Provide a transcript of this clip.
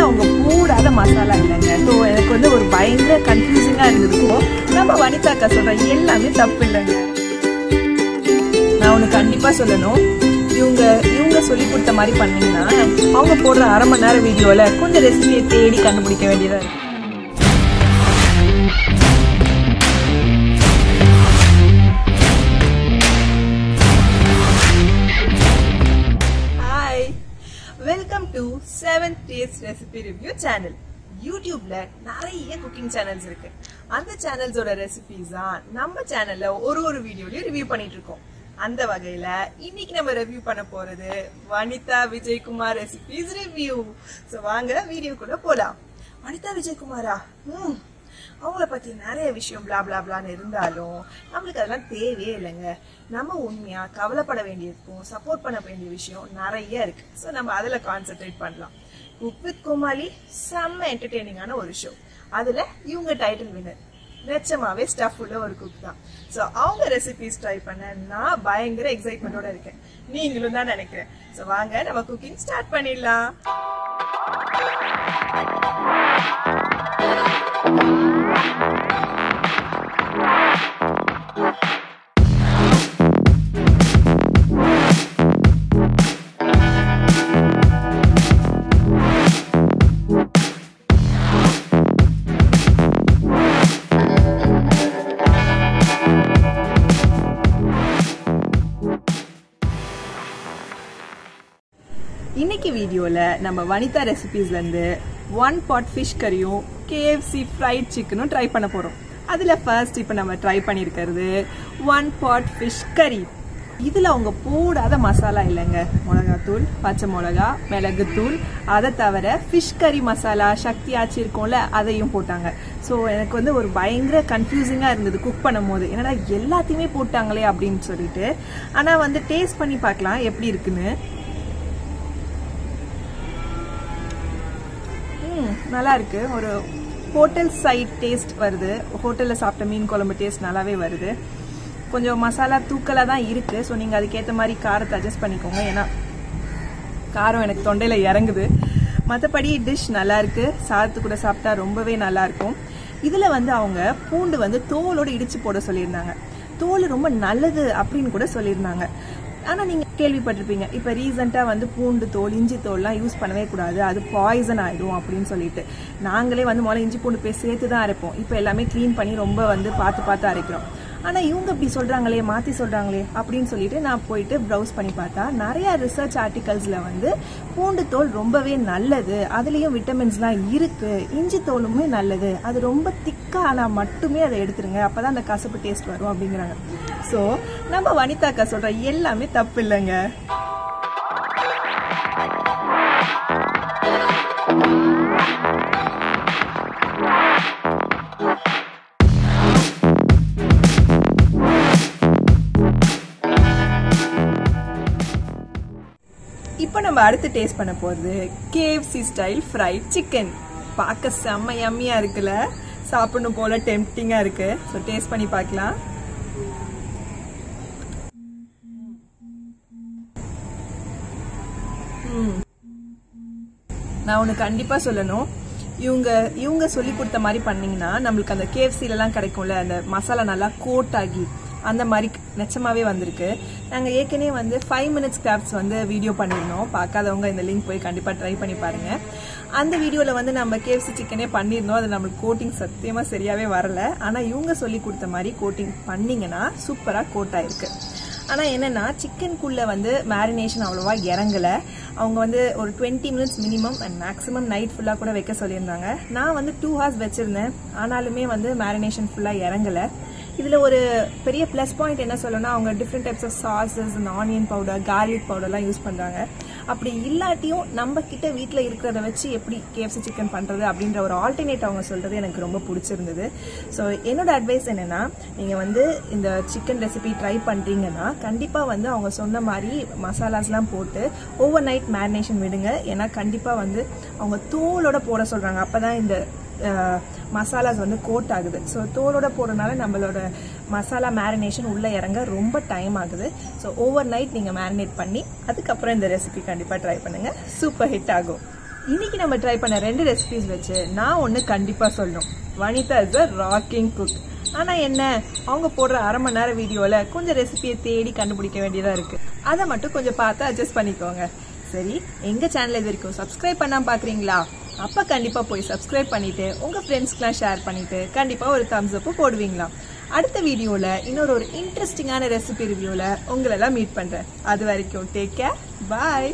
அவங்க போடாத மசாலா இல்லைங்க. ஸோ எனக்கு வந்து ஒரு பயங்கர கன்ஃபியூசிங்காக இருந்திருக்கும். நம்ம வனிதாக்கா சொல்ற எல்லாமே தப்பு இல்லைங்க. நான் ஒன்று கண்டிப்பாக சொல்லணும், இவங்க சொல்லி கொடுத்த மாதிரி பண்ணீங்கன்னா அவங்க போடுற அரை மணி நேரம் வீடியோவில் கொஞ்சம் ரெசிபியை தேடி கண்டுபிடிக்க வேண்டியதாக இருக்கு. Welcome to 7th Taste recipe review channel. யூடியூப்ல நிறைய குக்கிங் சேனல்ஸ் இருக்கு. அந்த சேனல்ஸோட ரெசிபிஸ் தான் நம்ம சேனல்ல ஒரு வீடியோலயும் ரிவ்யூ பண்ணிட்டு இருக்கோம். அந்த வகையில இன்னைக்கு நம்ம ரிவ்யூ பண்ண போறது Vanitha Vijayakumar recipes review. So வாங்க வீடியோக்குள்ள போலாம். வனிதா விஜயகுமாரா, அவங்கள பத்தி நிறைய விஷயம் பிளா பிளா பிளான்னு இருந்தாலும் நம்மளுக்கு அதெல்லாம் தேவையே இல்லைங்க. நம்ம உண்மையா கவலைப்பட வேண்டியிருக்கும், சப்போர்ட் பண்ண வேண்டிய விஷயம் நிறைய இருக்கு. ஸோ நம்ம அதில் கான்சென்ட்ரேட் பண்ணலாம். குக் வித் கோமாளி செம்ம என்டர்டெய்னிங்கான ஒரு ஷோ. அதுல இவங்க டைட்டில் வின்னர். நிச்சயமாவே ஸ்டஃப் உள்ள ஒரு குக் தான். ஸோ அவங்க ரெசிபிஸ் ட்ரை பண்ண நான் பயங்கர எக்ஸைட்மெண்டோட இருக்கேன். நீங்களும் தான் நினைக்கிறேன். ஸோ வாங்க நம்ம குக்கிங் ஸ்டார்ட் பண்ணிடலாம். இன்னைக்கு வீடியோல நம்ம வனிதா ரெசிபிஸ்ல இருந்து 1 பாட் ஃபிஷ் கறியும் KFC ஃப்ரைட் சிக்கனும் ட்ரை பண்ண போறோம். அதுல ஃபர்ஸ்ட் இப்ப நம்ம ட்ரை பண்ணிருக்கிறது 1 பாட் ஃபிஷ் கறி. இதுல அவங்க போடாத மசாலா இல்லைங்க. மிளகாத்தூள், பச்சை மிளகா, மிளகுத்தூள், அதை தவிர ஃபிஷ் கறி மசாலா சக்தி ஆச்சி இருக்கும்ல, அதையும் போட்டாங்க. ஸோ எனக்கு வந்து ஒரு பயங்கர கன்ஃபியூசிங்கா இருந்தது குக் பண்ணும் போது. என்னடா எல்லாத்தையுமே போட்டாங்களே அப்படின்னு சொல்லிட்டு. ஆனா வந்து டேஸ்ட் பண்ணி பார்க்கலாம் எப்படி இருக்குன்னு. நல்லா இருக்கு. ஒரு ஹோட்டல் சைட் டேஸ்ட் வருது. ஹோட்டல்ல சாப்பிட்ட மீன் குழம்பு டேஸ்ட் நல்லாவே வருது. கொஞ்சம் மசாலா தூக்கலா தான் இருக்கு. ஸோ நீங்க அதுக்கேற்ற மாதிரி காரத்தை அட்ஜஸ்ட் பண்ணிக்கோங்க. ஏன்னா காரம் எனக்கு தொண்டையில இறங்குது. மற்றபடி டிஷ் நல்லா இருக்கு. சாதத்து கூட சாப்பிட்டா ரொம்பவே நல்லா இருக்கும். இதுல வந்து அவங்க பூண்டு வந்து தோலோடு இடிச்சு போட சொல்லியிருந்தாங்க. தோல் ரொம்ப நல்லது அப்படின்னு கூட சொல்லியிருந்தாங்க. ஆனா நீங்க கேள்விப்பட்டிருப்பீங்க, இப்ப ரீசெண்டா வந்து பூண்டு தோல், இஞ்சி தோல்லாம் யூஸ் பண்ணவே கூடாது, அது பாய்சன் ஆயிடும் அப்படின்னு சொல்லிட்டு. நாங்களே வந்து முதல்ல இஞ்சி பூண்டு போய் சேர்த்து தான் அரைப்போம். இப்ப எல்லாமே கிளீன் பண்ணி ரொம்ப வந்து பார்த்து அரைக்கிறோம். ஆனா இவங்க இப்படி சொல்றாங்களே, மாத்தி சொல்றாங்களே அப்படின்னு சொல்லிட்டு நான் போயிட்டு ப்ரௌஸ் பண்ணி பார்த்தா நிறைய ரிசர்ச் ஆர்டிகல்ஸ்ல வந்து பூண்டு தோல் ரொம்பவே நல்லது, அதுலயும் விட்டமின்ஸ்லாம் இருக்கு, இஞ்சி தோலுமே நல்லது, அது ரொம்ப திக்கா ஆனா மட்டுமே அதை எடுத்துருங்க, அப்பதான் அந்த கசப்பு டேஸ்ட் வரும் அப்படிங்கிறாங்க. சோ நம்ம வனிதாக்கா சொல்ற எல்லாமே தப்பு இல்லைங்க. இப்போ நம்ம அடுத்து டேஸ்ட் பண்ண போறது KFC ஸ்டைல் ஃப்ரைட் சிக்கன். பார்க்க செம்ம யம்மியா இருக்குல்ல, சாப்பிடணும் போல டெம்ப்டிங்கா இருக்கு. ஸோ டேஸ்ட் பண்ணி பார்க்கலாம். நான் ஒன்று கண்டிப்பா சொல்லணும், இவங்க சொல்லி கொடுத்த மாதிரி பண்ணீங்கன்னா நம்மளுக்கு அந்த KFCலாம் கிடைக்கும்ல, அந்த மசாலா நல்லா கோட் ஆகி அந்த மாதிரி நிச்சயமாவே வந்திருக்கு. நாங்கள் ஏற்கனவே வந்து 5 minutes கிராஃப்ட்ஸ் வந்து வீடியோ பண்ணியிருந்தோம். பார்க்காதவங்க இந்த லிங்க் போய் கண்டிப்பாக ட்ரை பண்ணி பாருங்க. அந்த வீடியோவில் வந்து நம்ம KFC சிக்கனே பண்ணியிருந்தோம். அது நம்மளுக்கு கோட்டிங் சத்தியமாக சரியாகவே வரல. ஆனால் இவங்க சொல்லி கொடுத்த மாதிரி கோட்டிங் பண்ணிங்கன்னா சூப்பராக கோட் ஆயிருக்கு. ஆனால் என்னன்னா சிக்கனுக்குள்ள வந்து மேரினேஷன் அவ்வளோவா இறங்கலை. அவங்க வந்து ஒரு 20 minutes minimum and maximum night ஃபுல்லாக கூட வைக்க சொல்லியிருந்தாங்க. நான் வந்து 2 hours வச்சிருந்தேன். ஆனாலுமே வந்து மேரினேஷன் ஃபுல்லாக இறங்கலை. இதில் ஒரு பெரிய ப்ளஸ் பாயிண்ட் என்ன சொல்லணும்னா, அவங்க different types of sauces, onion powder, garlic பவுடர்லாம் யூஸ் பண்ணுறாங்க. அப்படி இல்லாட்டியும் நம்ம கிட்ட வீட்டில் இருக்கிறத வச்சு எப்படி KFC சிக்கன் பண்ணுறது அப்படின்ற ஒரு ஆல்டர்னேட் அவங்க சொல்கிறது எனக்கு ரொம்ப பிடிச்சிருந்தது. ஸோ என்னோட அட்வைஸ் என்னென்னா, நீங்கள் வந்து இந்த சிக்கன் ரெசிபி ட்ரை பண்ணுறீங்கன்னா கண்டிப்பாக வந்து அவங்க சொன்ன மாதிரி மசாலாஸ்லாம் போட்டு ஓவர் நைட் மேரினேஷன் விடுங்க. ஏன்னா கண்டிப்பாக வந்து அவங்க தோலோட போட சொல்கிறாங்க. அப்போ தான் இந்த மசாலாஸ் வந்து கோட் ஆகுது. ஸோ தோலோட போடுறதுனால நம்மளோட மசாலா மேரினேஷன் உள்ள இறங்க ரொம்ப டைம் ஆகுது. ஸோ ஓவர் நைட் நீங்கள் மேரினேட் பண்ணி அதுக்கப்புறம் இந்த ரெசிபி கண்டிப்பாக ட்ரை பண்ணுங்க. சூப்பர் ஹிட் ஆகும். இன்னைக்கு நம்ம ட்ரை பண்ண 2 ரெசிபிஸ் வச்சு நான் ஒன்று கண்டிப்பாக சொல்லணும். Vanitha is a rocking cook. ஆனால் என்ன, அவங்க போடுற அரை மணி நேரம் வீடியோவில் கொஞ்சம் ரெசிபியை தேடி கண்டுபிடிக்க வேண்டியதாக இருக்குது. அதை மட்டும் கொஞ்சம் பார்த்து அட்ஜஸ்ட் பண்ணிக்கோங்க. சரி, எங்கள் சேனல் இது வரைக்கும் சப்ஸ்கிரைப் பண்ணாமல் பார்க்குறீங்களா? அப்போ கண்டிப்பாக போய் சப்ஸ்கிரைப் பண்ணிவிட்டு உங்கள் ஃப்ரெண்ட்ஸ்க்கெலாம் ஷேர் பண்ணிவிட்டு கண்டிப்பாக ஒரு தம்ஸ் அப்பு போடுவீங்களா? அடுத்த வீடியோவில் இன்னொரு இன்ட்ரெஸ்டிங்கான ரெசிபி ரிவ்யூவில் உங்களெல்லாம் மீட் பண்ணுறேன். அது வரைக்கும் டேக் கேர், பாய்.